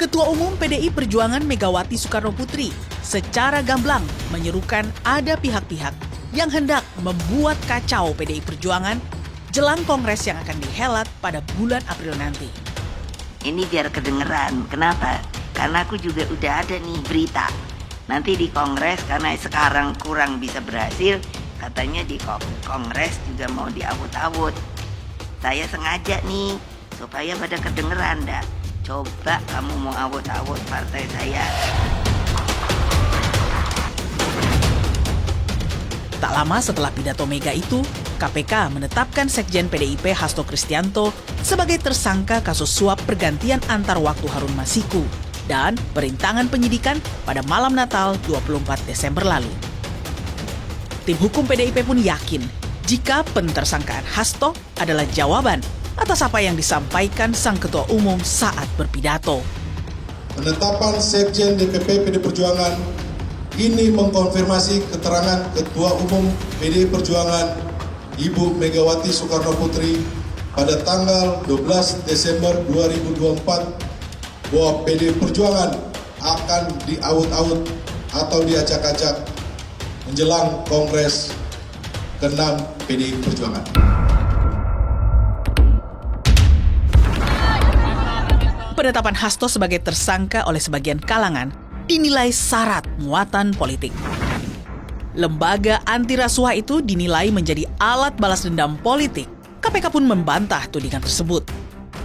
Ketua Umum PDI Perjuangan Megawati Soekarnoputri secara gamblang menyerukan ada pihak-pihak yang hendak membuat kacau PDI Perjuangan jelang kongres yang akan dihelat pada bulan April nanti. Ini biar kedengeran. Kenapa? Karena aku juga udah ada nih berita. Nanti di kongres, karena sekarang kurang bisa berhasil, katanya di kongres juga mau diawut-awut. Saya sengaja nih supaya pada kedengeran dah. Coba kamu mau awut-awut partai saya. Tak lama setelah pidato Mega itu, KPK menetapkan Sekjen PDIP Hasto Kristianto sebagai tersangka kasus suap pergantian antar waktu Harun Masiku dan perintangan penyidikan pada malam Natal 24 Desember lalu. Tim hukum PDIP pun yakin jika pentersangkaan Hasto adalah jawaban atas apa yang disampaikan sang ketua umum saat berpidato. Penetapan Sekjen DPP PD Perjuangan ini mengkonfirmasi keterangan Ketua Umum PDI Perjuangan Ibu Megawati Soekarnoputri pada tanggal 12 Desember 2024 bahwa PDI Perjuangan akan diawut-awut atau diacak-acak menjelang Kongres ke-6 PDI Perjuangan. Penetapan Hasto sebagai tersangka oleh sebagian kalangan dinilai syarat muatan politik. Lembaga anti rasuah itu dinilai menjadi alat balas dendam politik. KPK pun membantah tudingan tersebut.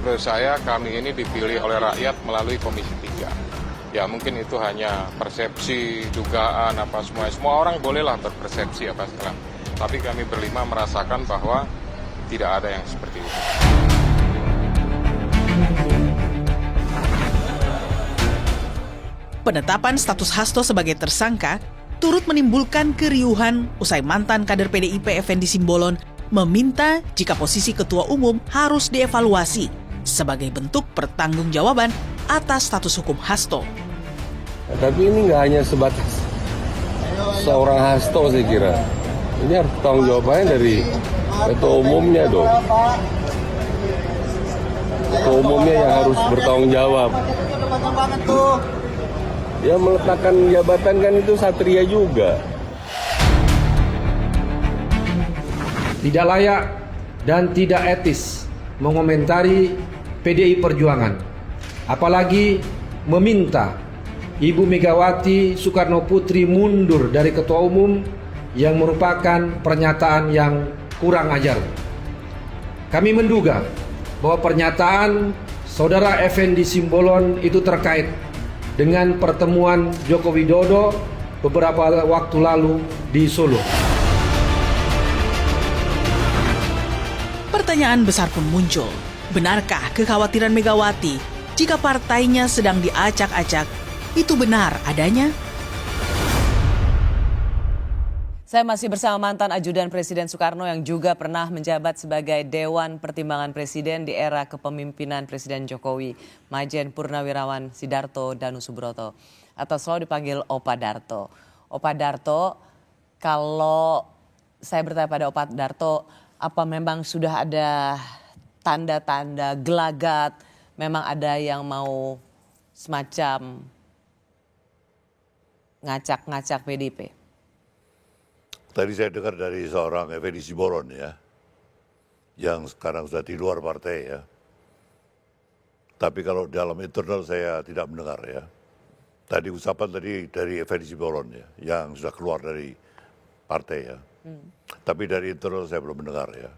Menurut saya kami ini dipilih oleh rakyat melalui Komisi 3. Ya mungkin itu hanya persepsi, dugaan, apa semua. Semua orang bolehlah berpersepsi apa sekarang. Tapi kami berlima merasakan bahwa tidak ada yang seperti itu. Penetapan status Hasto sebagai tersangka turut menimbulkan keriuhan usai mantan kader PDIP Effendi Simbolon meminta jika posisi ketua umum harus dievaluasi sebagai bentuk pertanggungjawaban atas status hukum Hasto. Tapi ini nggak hanya sebatas seorang Hasto saya kira. Ini harus tanggung jawabannya dari ketua umumnya dong. Ketua umumnya yang harus bertanggung jawab. Ya meletakkan jabatan kan itu satria juga. Tidak layak dan tidak etis mengomentari PDI Perjuangan. Apalagi meminta Ibu Megawati Soekarnoputri mundur dari Ketua Umum yang merupakan pernyataan yang kurang ajar. Kami menduga bahwa pernyataan Saudara Effendi Simbolon itu terkait dengan pertemuan Joko Widodo beberapa waktu lalu di Solo. Pertanyaan besar pun muncul. Benarkah kekhawatiran Megawati jika partainya sedang diacak-acak itu benar adanya? Saya masih bersama mantan ajudan Presiden Soekarno yang juga pernah menjabat sebagai Dewan Pertimbangan Presiden di era kepemimpinan Presiden Jokowi, Majen Purnawirawan Sidarto Danusubroto, atau selalu dipanggil Opa Darto. Opa Darto, kalau saya bertanya pada Opa Darto, apa memang sudah ada tanda-tanda gelagat, memang ada yang mau semacam ngacak-ngacak PDIP? Tadi saya dengar dari seorang Effendi Simbolon ya, yang sekarang sudah di luar partai ya. Tapi kalau dalam internal saya tidak mendengar ya. Tadi ucapan tadi dari Effendi Simbolon ya, yang sudah keluar dari partai ya. Tapi dari internal saya belum mendengar ya.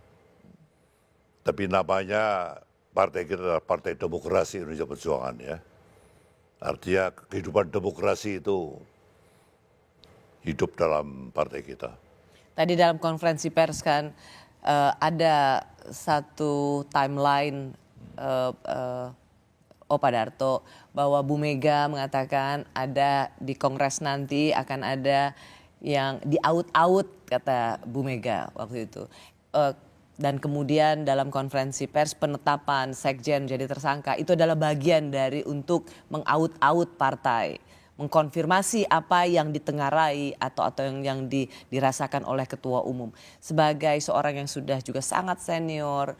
Tapi namanya partai kita adalah Partai Demokrasi Indonesia Perjuangan ya. Artinya kehidupan demokrasi itu hidup dalam partai kita. Tadi dalam konferensi pers kan ada satu timeline Opa Darto bahwa Bu Mega mengatakan ada di Kongres nanti akan ada yang diaut-aut kata Bu Mega waktu itu. Dan kemudian dalam konferensi pers penetapan Sekjen jadi tersangka itu adalah bagian dari untuk mengaut-aut partai. Mengkonfirmasi apa yang ditengarai atau yang dirasakan oleh ketua umum. Sebagai seorang yang sudah juga sangat senior,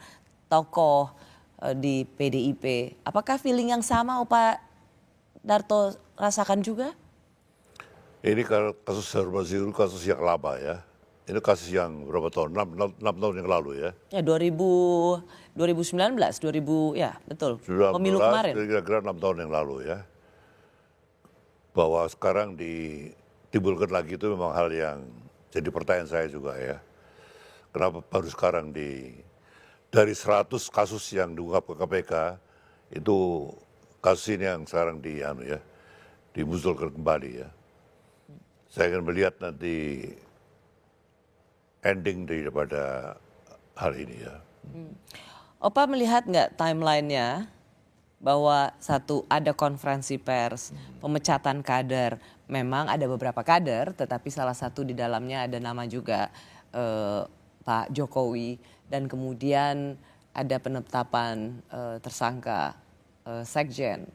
tokoh di PDIP, apakah feeling yang sama Opa Darto rasakan juga? Ini kasus Harun Masiku kasus yang lama ya. Ini kasus yang berapa tahun? 6 tahun yang lalu ya. Ya 2019, ya betul. 19, Pemilu kemarin. kira-kira 6 tahun yang lalu ya. Bahwa sekarang ditimbulkan lagi itu memang hal yang jadi pertanyaan saya juga ya. Kenapa baru sekarang dari 100 kasus yang diungkap ke KPK, itu kasus ini yang sekarang dimunculkan kembali ya. Saya akan melihat nanti ending daripada hal ini ya. Opa melihat nggak timelinenya bahwa satu ada konferensi pers, pemecatan kader, memang ada beberapa kader, tetapi salah satu di dalamnya ada nama juga Pak Jokowi, dan kemudian ada penetapan tersangka sekjen.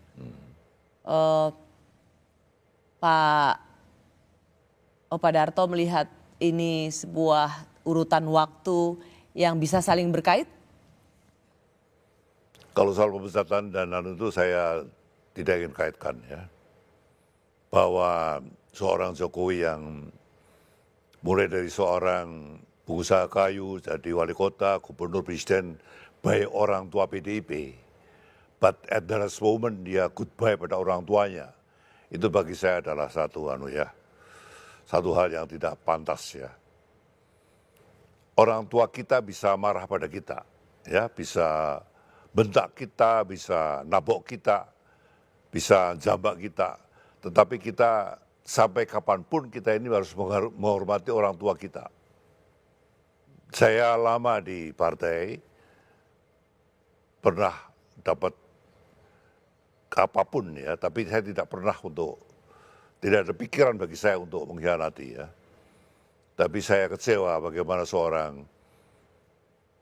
Pak Opa Darto melihat ini sebuah urutan waktu yang bisa saling berkait? Kalau soal pemecatan dan itu saya tidak ingin kaitkan ya. Bahwa seorang Jokowi yang mulai dari seorang pengusaha kayu, jadi wali kota, gubernur, presiden, baik orang tua PDIP, but at the last moment dia goodbye pada orang tuanya. Itu bagi saya adalah satu hal yang tidak pantas ya. Orang tua kita bisa marah pada kita, ya, bisa bentak kita, bisa nabok kita, bisa jambak kita. Tetapi kita sampai kapanpun kita ini harus menghormati orang tua kita. Saya lama di partai, pernah dapat apapun ya, tapi saya tidak ada pikiran bagi saya untuk mengkhianati ya. Tapi saya kecewa bagaimana seorang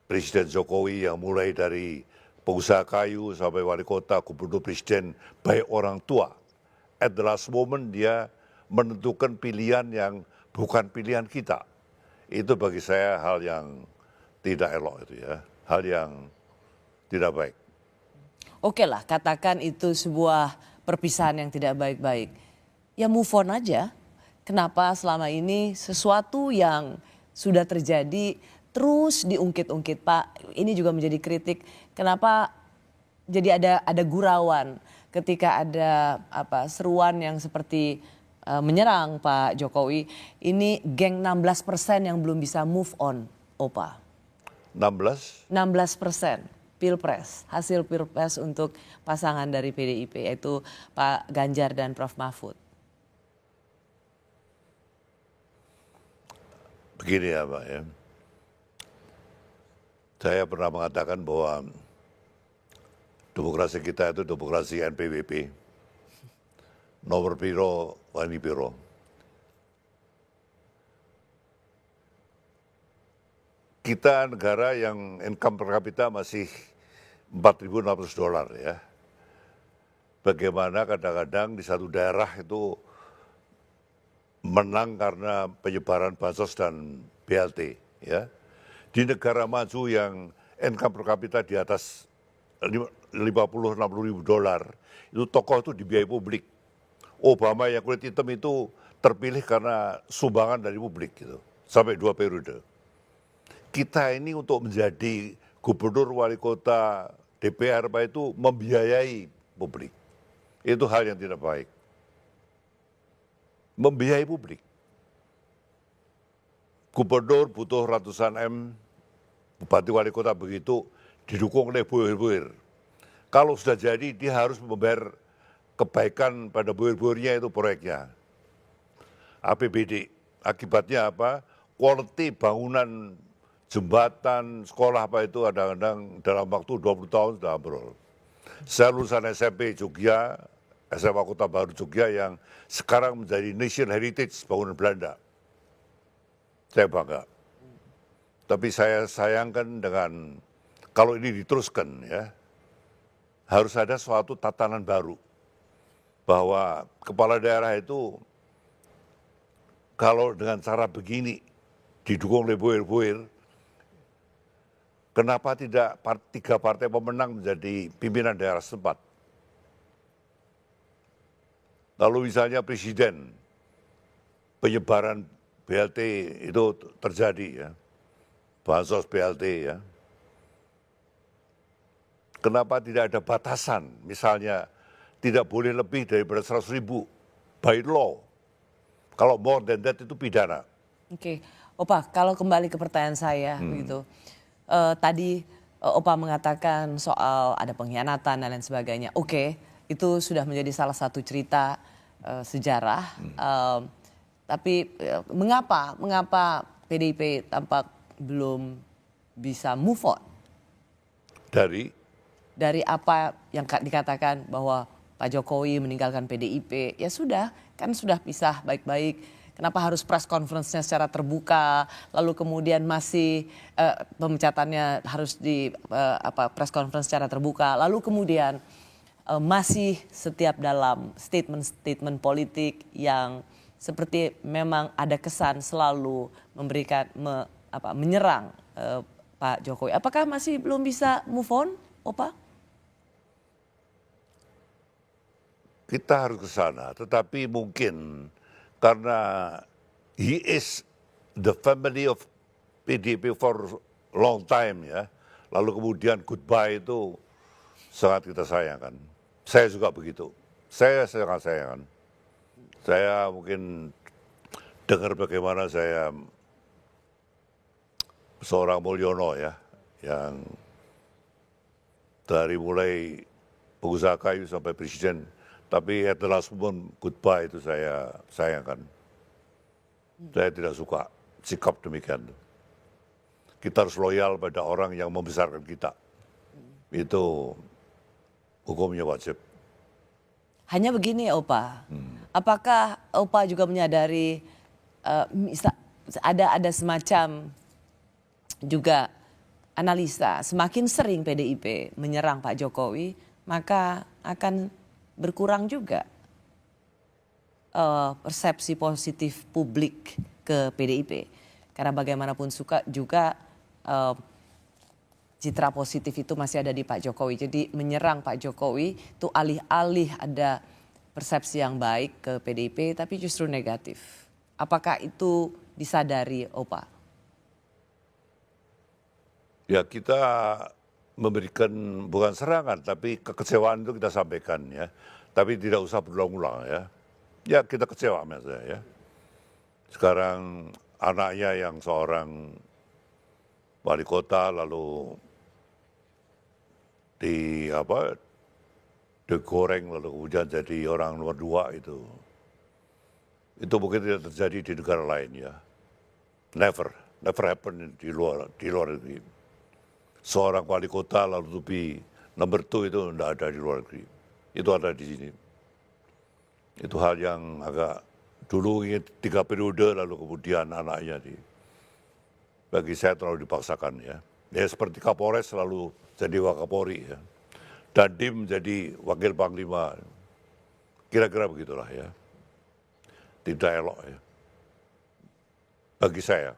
Presiden Jokowi yang mulai dari pengusaha kayu sampai wali kota, gubernur, presiden, baik orang tua. At the last moment dia menentukan pilihan yang bukan pilihan kita. Itu bagi saya hal yang tidak elok itu ya, hal yang tidak baik. Oke lah, katakan itu sebuah perpisahan yang tidak baik-baik. Ya move on aja. Kenapa selama ini sesuatu yang sudah terjadi terus diungkit-ungkit, Pak? Ini juga menjadi kritik. Kenapa jadi ada gurauan ketika ada seruan yang seperti menyerang Pak Jokowi. Ini geng 16% yang belum bisa move on, Opa. 16% Pilpres, hasil Pilpres untuk pasangan dari PDIP, yaitu Pak Ganjar dan Prof. Mahfud. Begini ya Pak ya, saya pernah mengatakan bahwa demokrasi kita itu demokrasi NPWP, nomor piro, wani piro. Kita negara yang income per kapita masih $4.600 ya. Bagaimana kadang-kadang di satu daerah itu menang karena penyebaran bansos dan BLT ya. Di negara maju yang income per kapita di atas $50-60 ribu, itu tokoh itu dibiayai publik. Obama yang kulit hitam itu terpilih karena sumbangan dari publik gitu, sampai 2 periode. Kita ini untuk menjadi gubernur, wali kota, DPR Pak itu membiayai publik. Itu hal yang tidak baik. Membiayai publik. Gubernur butuh ratusan M, bupati wali kota begitu, didukung oleh buir-buir. Kalau sudah jadi dia harus membayar kebaikan pada buir-buirnya itu proyeknya. APBD. Akibatnya apa? Quality bangunan jembatan, sekolah apa itu kadang-kadang dalam waktu 20 tahun sudah ambrol. Saya lulusan SMP Jogja, SMA Kota Baru Jogja yang sekarang menjadi Nation Heritage bangunan Belanda. Saya bangga. Tapi saya sayangkan dengan kalau ini diteruskan ya, harus ada suatu tatanan baru. Bahwa kepala daerah itu kalau dengan cara begini didukung oleh buir-buir, kenapa tidak 3 partai pemenang menjadi pimpinan daerah setempat? Lalu misalnya presiden, penyebaran BLT itu terjadi ya, bansos BLT ya. Kenapa tidak ada batasan? Misalnya tidak boleh lebih daripada 100.000 by law. Kalau more than that itu pidana. Oke, Opa, kalau kembali ke pertanyaan saya begitu, tadi Opa mengatakan soal ada pengkhianatan dan lain sebagainya. Oke, itu sudah menjadi salah satu cerita sejarah. Tapi mengapa PDIP tampak belum bisa move on dari apa yang dikatakan bahwa Pak Jokowi meninggalkan PDIP? Ya sudah, kan sudah pisah baik-baik. Kenapa harus press conference-nya secara terbuka, lalu kemudian masih pemecatannya harus di press conference secara terbuka, lalu kemudian masih setiap dalam statement-statement politik yang seperti memang ada kesan selalu memberikan menyerang Pak Jokowi. Apakah masih belum bisa move on, Opa? Kita harus ke sana, tetapi mungkin karena he is the family of PDIP for long time ya, lalu kemudian goodbye itu sangat kita sayangkan. Saya juga begitu, saya sangat sayangkan. Saya mungkin dengar bagaimana seorang Mulyono ya, yang dari mulai pengusaha kayu sampai presiden, tapi at the last moment goodbye itu saya sayangkan. Saya tidak suka sikap demikian. Kita harus loyal pada orang yang membesarkan kita. Itu hukumnya wajib. Hanya begini Opa, apakah Opa juga menyadari ada semacam juga analisa semakin sering PDIP menyerang Pak Jokowi maka akan berkurang juga persepsi positif publik ke PDIP. Karena bagaimanapun juga citra positif itu masih ada di Pak Jokowi. Jadi menyerang Pak Jokowi itu alih-alih ada persepsi yang baik ke PDIP tapi justru negatif. Apakah itu disadari Opa? Ya kita memberikan bukan serangan tapi kekecewaan itu kita sampaikan ya. Tapi tidak usah berulang-ulang ya. Ya kita kecewa maksudnya ya. Sekarang anaknya yang seorang wali kota lalu digoreng lalu kemudian jadi orang nomor 2 itu mungkin tidak terjadi di negara lain ya. Never happen di luar negeri. Seorang wali kota lalu to be number 2 itu tidak ada di luar negeri. Itu ada di sini. Itu hal yang agak dulu ingin 3 periode lalu kemudian anaknya bagi saya terlalu dipaksakan ya. Ya seperti Kapolres selalu jadi Wakapolri ya. Dandim jadi Wakil Panglima. Kira-kira begitulah ya. Tidak elok ya. Bagi saya.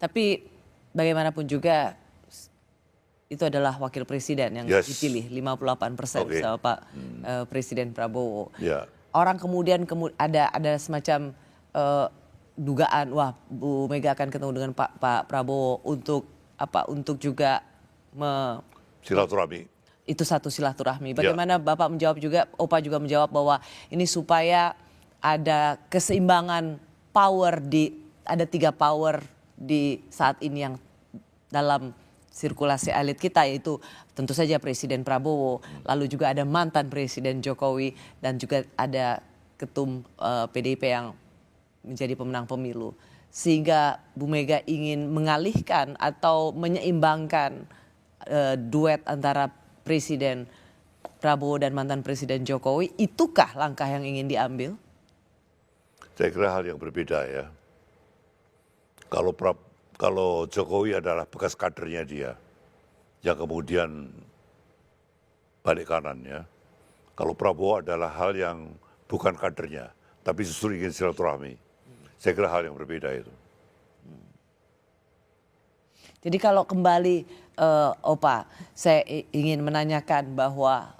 Tapi bagaimanapun juga itu adalah wakil presiden yang dipilih 58% sama Pak Presiden Prabowo. Ya. Orang kemudian ada semacam dugaan wah Bu Mega akan ketemu dengan Pak Prabowo untuk juga silaturahmi. Itu satu silaturahmi. Bagaimana Bapak menjawab juga, Opa juga menjawab bahwa ini supaya ada keseimbangan power ada 3 power di saat ini yang dalam sirkulasi elit kita, yaitu tentu saja Presiden Prabowo, lalu juga ada mantan Presiden Jokowi dan juga ada ketum PDIP yang menjadi pemenang pemilu. Sehingga Bu Mega ingin mengalihkan atau menyeimbangkan duet antara Presiden Prabowo dan mantan Presiden Jokowi. Itukah langkah yang ingin diambil? Saya kira hal yang berbeda ya. Kalau Jokowi adalah bekas kadernya dia, yang kemudian balik kanan ya. Kalau Prabowo adalah hal yang bukan kadernya, tapi justru ingin silaturahmi. Saya kira hal yang berbeda itu. Jadi kalau kembali Opa, saya ingin menanyakan bahwa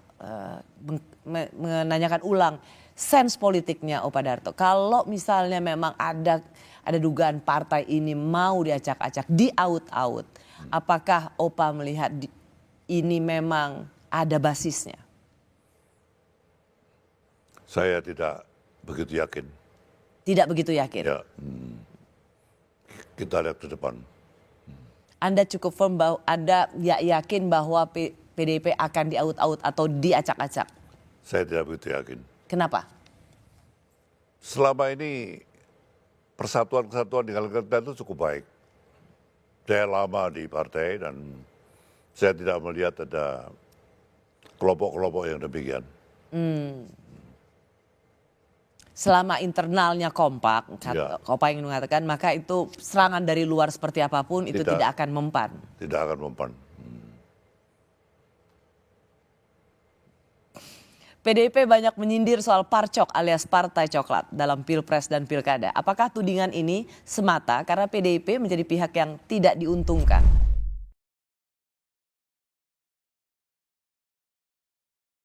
menanyakan ulang sense politiknya Opa Darto. Kalau misalnya memang ada dugaan partai ini mau diacak-acak, diaut-aut, apakah Opa melihat ini memang ada basisnya? Saya tidak begitu yakin. Tidak begitu yakin? Ya, kita lihat ke depan. Anda cukup firm bahwa Anda yakin bahwa PDIP akan diaut-aut atau diacak-acak? Saya tidak begitu yakin. Kenapa? Selama ini persatuan-kesatuan di kalangan kita itu cukup baik. Saya lama di partai dan saya tidak melihat ada kelompok-kelompok yang demikian. Selama internalnya kompak, Ya. Opa ingin mengatakan, maka itu serangan dari luar seperti apapun itu tidak akan mempan. Tidak akan mempan. PDIP banyak menyindir soal parcok alias partai coklat dalam Pilpres dan Pilkada. Apakah tudingan ini semata karena PDIP menjadi pihak yang tidak diuntungkan?